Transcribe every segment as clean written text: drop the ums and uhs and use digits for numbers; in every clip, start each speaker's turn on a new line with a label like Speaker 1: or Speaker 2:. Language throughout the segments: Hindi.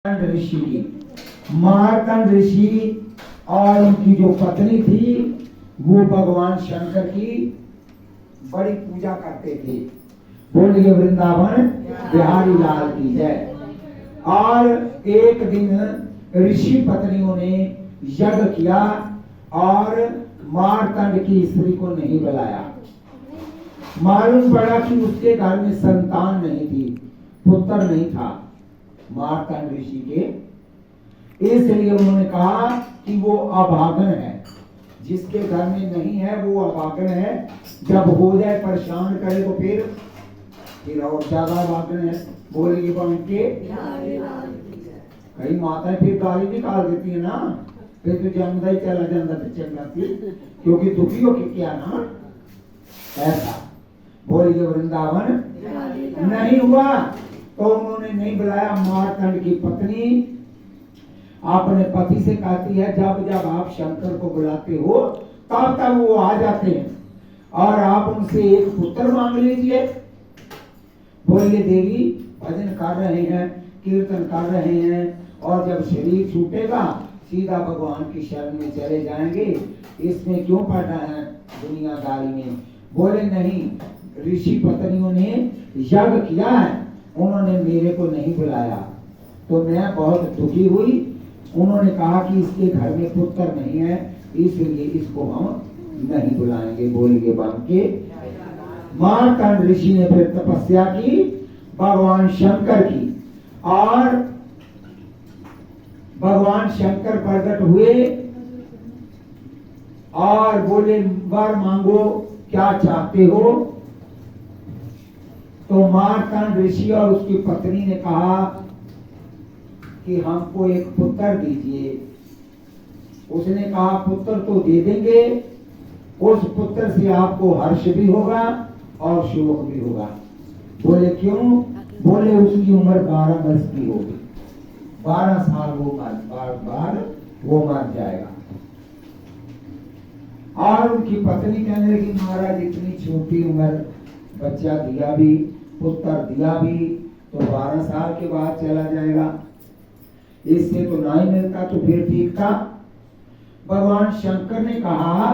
Speaker 1: ऋषि की मार्कंड ऋषि और उनकी जो पत्नी थी वो भगवान शंकर की बड़ी पूजा करते थे। बोलिए वृंदावन बिहारी लाल की जय। और एक दिन ऋषि पत्नियों ने यज्ञ किया और मार्कंड की स्त्री को नहीं बुलाया। मालूम पड़ा कि उसके घर में संतान नहीं थी, पुत्र नहीं था मार्कंड ऋषि के। इसलिए उन्होंने कहा कि वो अभागन है, जिसके घर में नहीं है वो अभागन है। जब हो जाए परेशान करे तो फिर और ज्यादा अभागन है। बोलिए बन के कई माताएं फिर गाली निकाल देती है ना, फिर तो जमदा ही चला जाता चंगा क्योंकि दुखी हो के क्या ना ऐसा। बोलिए वृंदावन नहीं हुआ तो उन्होंने नहीं बुलाया। मार्कंड की पत्नी अपने पति से कहती है जब जब आप शंकर को बुलाते हो तब तब वो आ जाते हैं और आप उनसे एक पुत्र मांग लीजिए। बोलिए देवी भजन कर रहे हैं, कीर्तन कर रहे हैं और जब शरीर छूटेगा सीधा भगवान की शरण में चले जाएंगे, इसमें क्यों पड़ना है दुनियादारी में। बोले नहीं, ऋषि पत्नियों ने यज्ञ किया है, उन्होंने मेरे को नहीं बुलाया तो मैं बहुत दुखी हुई। उन्होंने कहा कि इसके घर में पुत्र नहीं है, इसलिए इसको हम नहीं बुलाएंगे। बोलिए बम के मार्कंड ऋषि ने फिर तपस्या की भगवान शंकर की और भगवान शंकर प्रकट हुए और बोले वर मांगो क्या चाहते हो। तो मार्कंड ऋषि और उसकी पत्नी ने कहा कि हमको एक पुत्र दीजिए। उसने कहा पुत्र तो दे देंगे, उस पुत्र से आपको हर्ष भी होगा और शोक भी होगा। बोले क्यों? बोले उसकी उम्र 12 वर्ष की होगी, 12 साल वो वो मर जाएगा। और उनकी पत्नी कहने लगी महाराज इतनी छोटी उम्र, बच्चा दिया भी, पुत्र दिया भी तो 12 साल के बाद चला जाएगा, इससे तो नहीं मिलता तो फिर ठीक था। भगवान शंकर ने कहा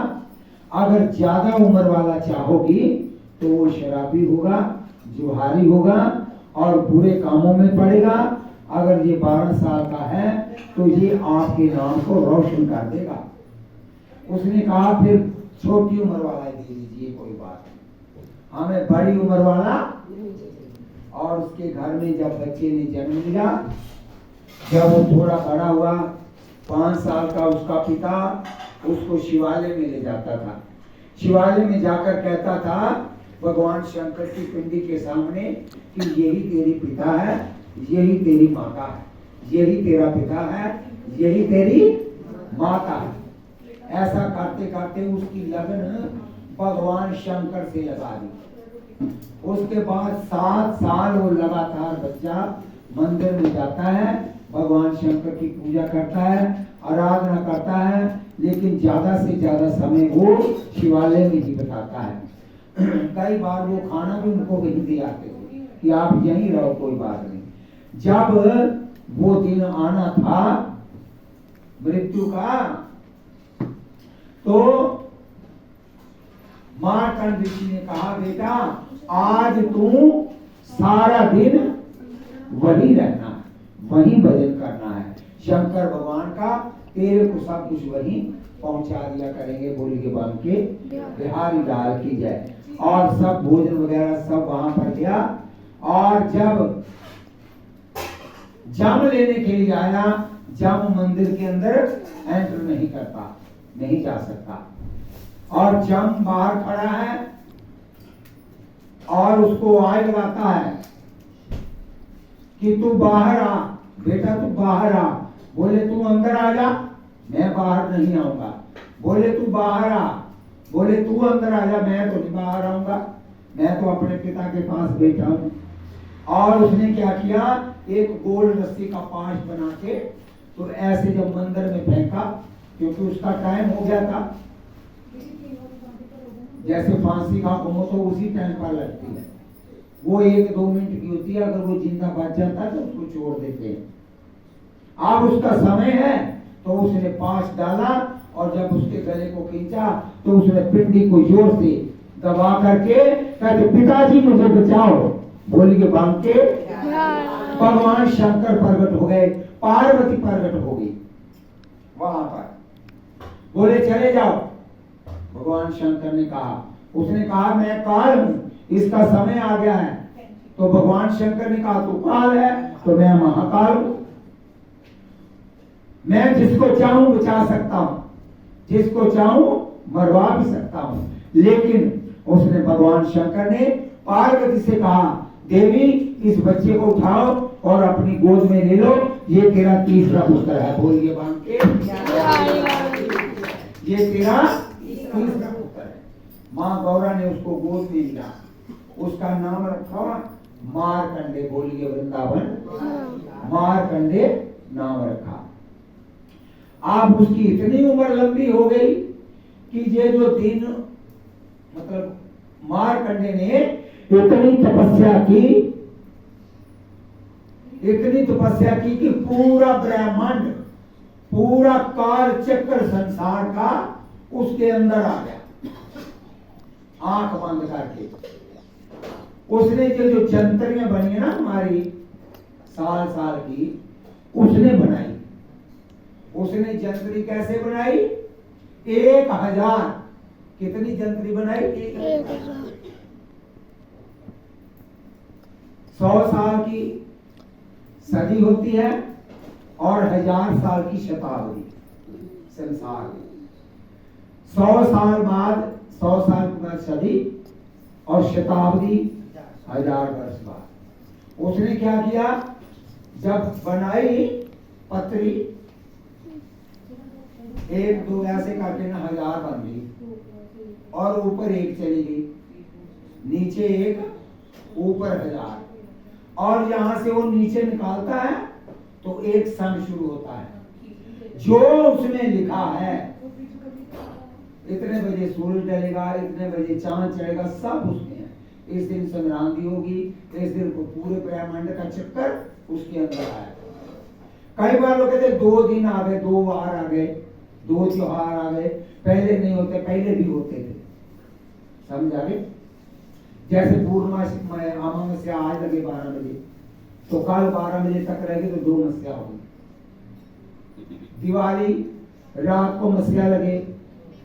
Speaker 1: अगर ज्यादा उम्र वाला चाहोगी तो वो शराबी होगा, जुहारी होगा और बुरे कामों में पड़ेगा। अगर ये 12 साल का है तो ये आपके नाम को रोशन कर देगा। उसने कहा फिर छोटी उम्र वाला दे दीजिए, कोई बात नहीं, हमें बड़ी उम्र वाला। और उसके घर में जब बच्चे ने जन्म लिया, जब वो थोड़ा बड़ा हुआ 5 साल का, उसका पिता उसको शिवालय में ले जाता था। शिवालय में जाकर कहता था भगवान शंकर की पिंडी के सामने कि यही तेरी पिता है, यही तेरी माता है, यही तेरा पिता है, यही तेरी माता है। ऐसा करते करते उसकी लगन भगवान शंकर से लगा दी। उसके बाद 7 साल वो लगातार बच्चा मंदिर में जाता है, भगवान शंकर की पूजा करता है, आराधना करता है, लेकिन ज्यादा से ज्यादा समय वो शिवालय में ही बिताता है। कई बार वो खाना भी उनको वहीं दे आते थे कि आप यहीं रहो, कोई बात नहीं। जब वो दिन आना था मृत्यु का तो मार्कंड ऋषि ने कहा बेटा आज तू सारा दिन वही रहना है, वही भजन करना है, शंकर भगवान का तेरे को सब कुछ वही पहुंचा दिया करेंगे। बोलिए बन के बिहारी लाल की जय। और सब भोजन वगैरह सब वहां पर गया और जब जम लेने के लिए आया, जम मंदिर के अंदर एंटर नहीं करता, नहीं जा सकता। और जम बाहर खड़ा है और उसको आवाज लगाता है कि तू बाहर आ बेटा, तू बाहर आ। बोले तू अंदर आ जा, मैं बाहर नहीं आऊंगा। बोले तू बाहर आ, बोले तू अंदर आ जा, मैं तो नहीं बाहर आऊंगा, मैं तो अपने पिता के पास बैठा हूं। और उसने क्या किया, एक गोल रस्सी का पाश बना के तो ऐसे जब मंदिर में फेंका, क्योंकि उसका टाइम हो गया था, जैसे फांसी का घूमो तो उसी टाइम पर लगती है, वो 1-2 मिनट की होती है। अगर वो जिंदा बच जाता है तो उसको छोड़ देते हैं। अब उसका समय है तो उसने पास डाला और जब उसके गले को खींचा तो उसने पिंडी को जोर से दबा करके कहते पिताजी मुझे बचाओ। बोली के बांध के भगवान शंकर प्रकट हो गए, पार्वती प्रकट हो गई वहां पर। बोले चले जाओ। भगवान शंकर ने कहा, उसने कहा मैं काल हूं, इसका समय आ गया है। तो भगवान शंकर ने कहा तू काल है तो मैं महाकाल हूं, मैं जिसको चाहूं बचा सकता हूं, जिसको चाहूं मरवा भी सकता हूं। लेकिन उसने भगवान शंकर ने पार्वती से कहा देवी इस बच्चे को उठाओ और अपनी गोद में ले लो, ये तेरा तीसरा पुत्र है। बोलिए बांध के ये तेरा तीसरा पुत्र है। माँ गौरा ने उसको गोद में लिया, उसका नाम रखा मारकंडे। बोलिए वृंदावन मारकंडे नाम रखा। अब उसकी इतनी उम्र लंबी हो गई कि ये जो दिन मतलब मारकंडे ने इतनी तपस्या की कि पूरा ब्रह्मांड, पूरा काल चक्र संसार का उसके अंदर आ गया आंख बंद करके। उसने जो जंतरियां बनी है ना हमारी साल साल की, उसने बनाई। उसने जंतरी कैसे बनाई? 1000। कितनी जंतरी बनाई? 100 साल की सदी होती है और 1000 साल की शताब्दी संसार में। 100 साल के बाद सदी और शताब्दी 1000 वर्ष बाद। उसने क्या किया, जब बनाई पत्री 1 2 ऐसे करके ना 1000 बन गई और ऊपर 1 चली गई, नीचे 1, ऊपर 1000। और यहां से वो नीचे निकालता है तो 1 सन शुरू होता है। जो उसने लिखा है इतने बजे सूरज ढलेगा, इतने बजे चांद चढ़ेगा, सब उसमें है। इस दिन संक्रांति होगी, इस दिन को पूरे ब्रह्मांड का चक्कर उसके अंदर आया। कई बार लोग कहते 2 दिन आ गए, 2 वार आ गए, 2 त्योहार आ गए, पहले नहीं होते, पहले भी होते थे। समझ आ गए? जैसे पूर्णमासी अमावस्या आज लगे 12 बजे तो कल 12 बजे तक रहेगी तो 2 मस्या होगी। दिवाली रात को मस्या लगे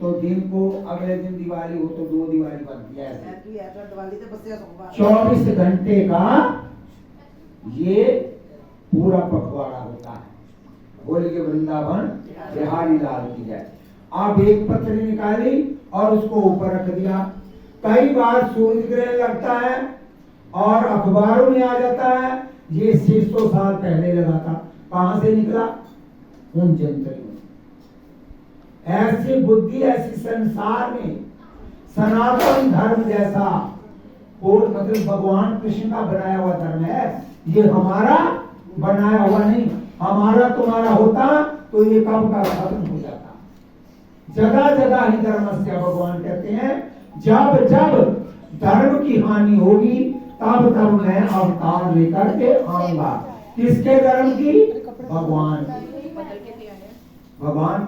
Speaker 1: तो दिन को अगले दिन दिवाली हो तो 2 दिवाली बनती है। 24 घंटे का ये पूरा पखवाड़ा होता है। बोलिए वृंदावन बिहारी लाल की जय। आप एक पत्री निकाली और उसको ऊपर रख दिया। कई बार सूर्य ग्रहण लगता है और अखबारों में आ जाता है ये 600 साल पहले लगा था। कहां से निकला? उन जंतरियों। ऐसी बुद्धि, ऐसी संसार में सनातन धर्म जैसा और मतलब भगवान कृष्ण का बनाया हुआ धर्म है, ये हमारा बनाया हुआ नहीं। हमारा तुम्हारा होता तो ये कब का खत्म हो जाता। जगह जगह ही धर्मस्य भगवान कहते हैं जब जब धर्म की हानि होगी तब तब मैं अवतार लेकर के आऊंगा। किसके धर्म की? भगवान की। भगवान